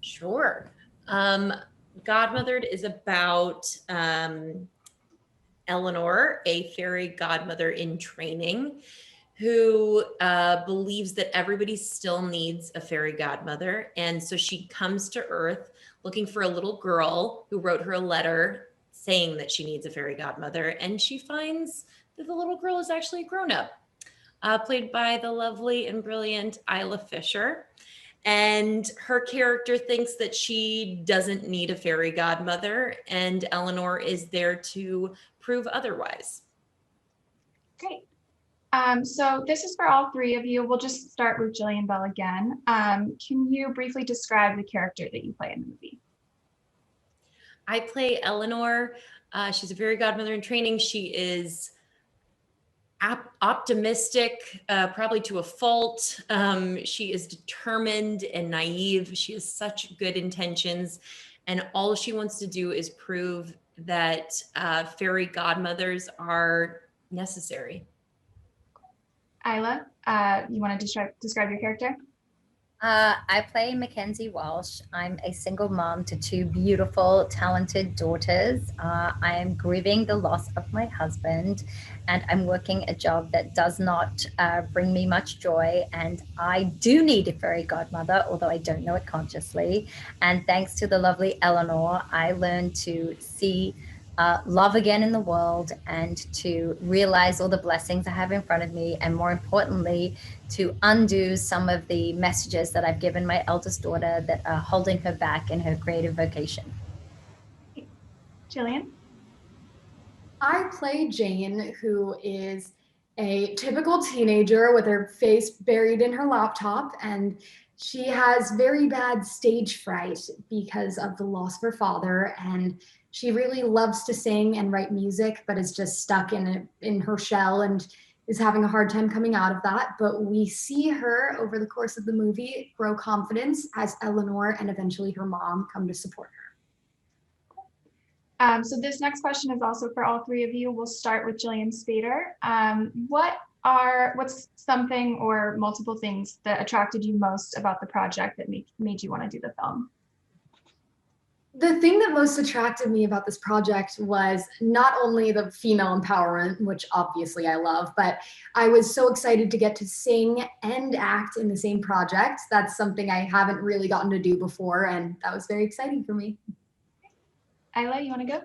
Sure. Um, Godmothered is about Eleanor, a fairy godmother in training, who believes that everybody still needs a fairy godmother. And so she comes to Earth looking for a little girl who wrote her a letter saying that she needs a fairy godmother. And she finds that the little girl is actually a grown up, played by the lovely and brilliant Isla Fisher. And her character thinks that she doesn't need a fairy godmother, and Eleanor is there to prove otherwise. Great. So this is for all three of you. We'll just start with Jillian Bell again. Can you briefly describe the character that you play in the movie? I play Eleanor. She's a fairy godmother in training. She is optimistic, probably to a fault. She is determined and naive. She has such good intentions, and all she wants to do is prove that fairy godmothers are necessary. Isla, you want to describe your character? I play Mackenzie Walsh. I'm a single mom to two beautiful, talented daughters. I am grieving the loss of my husband, and I'm working a job that does not bring me much joy. And I do need a fairy godmother, although I don't know it consciously. And thanks to the lovely Eleanor, I learned to see love again in the world and to realize all the blessings I have in front of me, and more importantly, to undo some of the messages that I've given my eldest daughter that are holding her back in her creative vocation. Jillian? I play Jane, who is a typical teenager with her face buried in her laptop, and she has very bad stage fright because of the loss of her father, and she really loves to sing and write music, but is just stuck in her shell and is having a hard time coming out of that. But we see her over the course of the movie grow confidence as Eleanor and eventually her mom come to support her. So this next question is also for all three of you. We'll start with Jillian Spaeder. What's something or multiple things that attracted you most about the project that made you want to do the film? The thing that most attracted me about this project was not only the female empowerment, which obviously I love, but I was so excited to get to sing and act in the same project. That's something I haven't really gotten to do before, and that was very exciting for me. Isla, you want to go?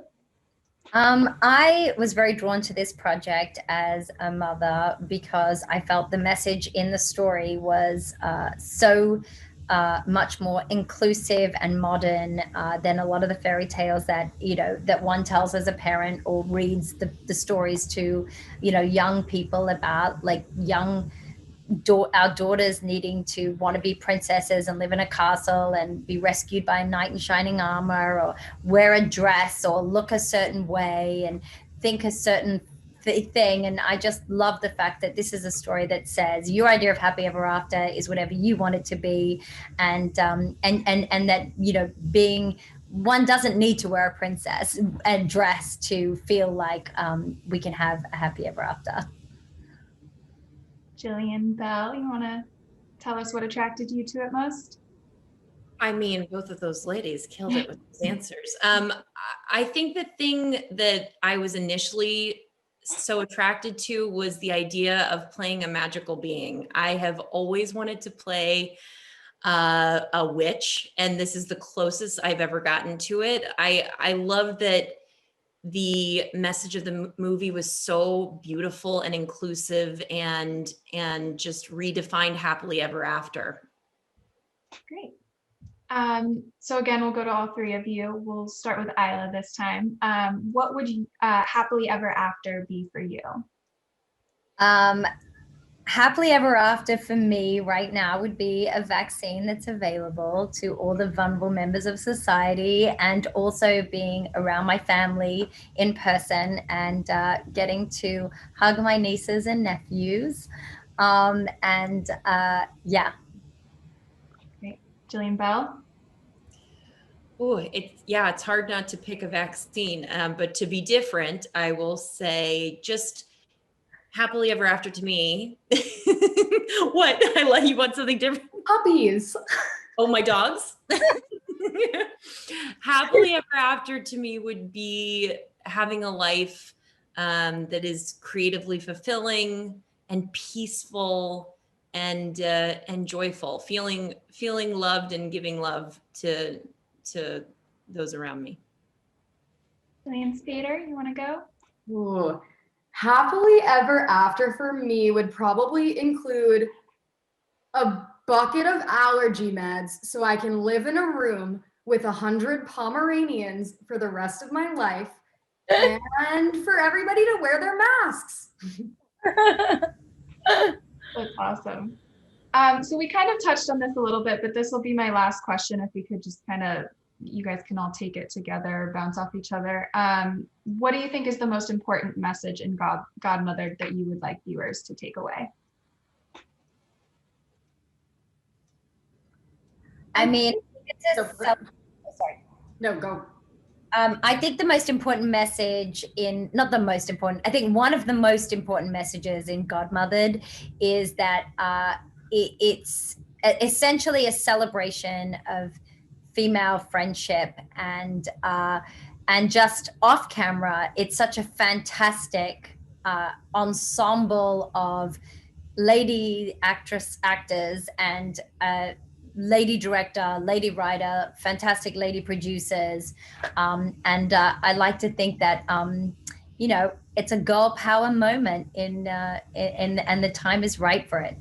I was very drawn to this project as a mother because I felt the message in the story was so much more inclusive and modern than a lot of the fairy tales that that one tells as a parent or reads the stories to young people about, like our daughters needing to want to be princesses and live in a castle and be rescued by a knight in shining armor, or wear a dress or look a certain way and think a certain thing. And I just love the fact that this is a story that says your idea of happy ever after is whatever you want it to be, and that being one doesn't need to wear a princess and dress to feel like we can have a happy ever after. Jillian Bell, you want to tell us what attracted you to it most? I mean, both of those ladies killed it with those answers. I think the thing that I was initially so attracted to was the idea of playing a magical being. I have always wanted to play a witch, and this is the closest I've ever gotten to it. I love that the message of the movie was so beautiful and inclusive and just redefined happily ever after. Great. So again, we'll go to all three of you. We'll start with Isla this time. What would happily ever after be for you? Happily ever after for me right now would be a vaccine that's available to all the vulnerable members of society, and also being around my family in person and getting to hug my nieces and nephews. Yeah. Great. Jillian Bell? Oh, it's hard not to pick a vaccine, but to be different, I will say just happily ever after to me. What? You want something different? Puppies. Oh, my dogs? Happily ever after to me would be having a life that is creatively fulfilling and peaceful and joyful, feeling loved and giving love to those around me. Jillian Spaeder, you want to go? Ooh. Happily ever after for me would probably include a bucket of allergy meds so I can live in a room with 100 Pomeranians for the rest of my life and for everybody to wear their masks. That's awesome. So we kind of touched on this a little bit, but this will be my last question. If we could just kind of, you guys can all take it together, bounce off each other. What do you think is the most important message in Godmothered that you would like viewers to take away? I mean, it's a sorry. No, go. I think the most important message not the most important, I think one of the most important messages in Godmothered is that it's essentially a celebration of female friendship and just off camera, it's such a fantastic ensemble of lady actors and lady director, lady writer, fantastic lady producers. And I like to think that, it's a girl power moment and the time is right for it.